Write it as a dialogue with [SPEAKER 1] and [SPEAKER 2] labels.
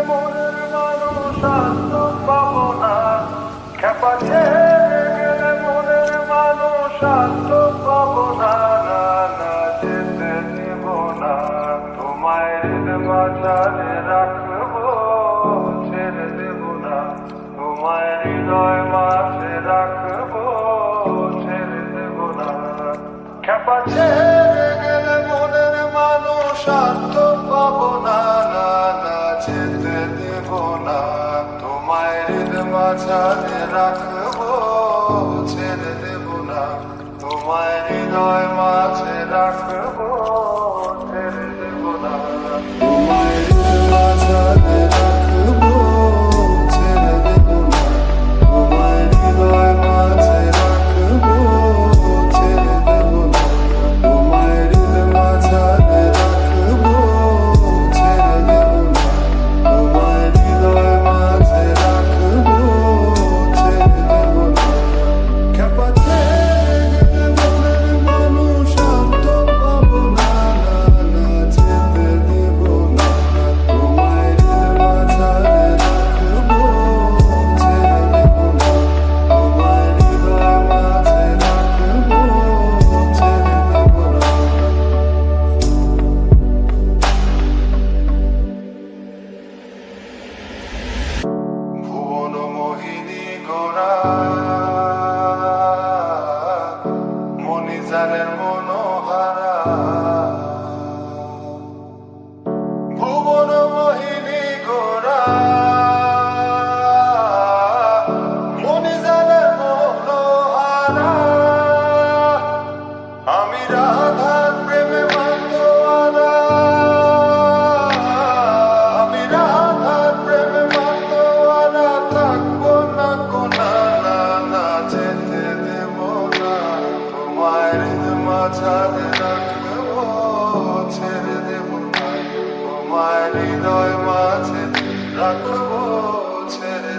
[SPEAKER 1] মনের মানুষ আর তো পাবো না, খেপা ছেড়ে গেলে মনের মানুষ আর তো পাবো না, না না যেতে দেব না, তোমায় মাঝারে রাখবো, ছেড়ে দেব না, তোমায় হৃদয় মাঝে রাখবো, ছেড়ে দেব না, খেপা ছেড়ে গেলে মনের মানুষ আর তো পাবো না, না না যেতে দেব না, তোমায় মাঝারে রাখবো, ছেড়ে দেব না, তোমায় হৃদয় মাঝে রাখবো, ছেড়ে দেব না, তোমায় মাঝারে রাখবো, ছেড়ে দেব না, তোমায় হৃদয় মাঝে রাখবো, ছেড়ে দেব না, তোমায় হৃদয় মাঝারে রাখবো, ছেড়ে দেব না, তোমায় হৃদয় মাঝে রাখবো, ছেড়ে দেব না, খেপা ছেড়ে গেলে মনের মানুষ আর তো পাবো না, না না যেতে দেব না, তোমায় হৃদয় মাঝারে রাখবো, ছেড়ে দেব না, তোমায় হৃদয় মাঝে রাখবো, ছেড়ে দেব না। ভুবন মোহিনী গোরা মণিজানের মনোহারা, ভুবন মোহিনী গোরা মণিজানের মনোহারা, আমি রাধার প্রেমে মাতোয়ারা, আমি রাধার প্রেমে মাতোয়ারা, থাকবো না কোনা, না না যেতে দেব না, তোমায় মাঝারে রাখবো, ছেড়ে দেব না, তোমায় হৃদয় মাঝে রাখবো, ছেড়ে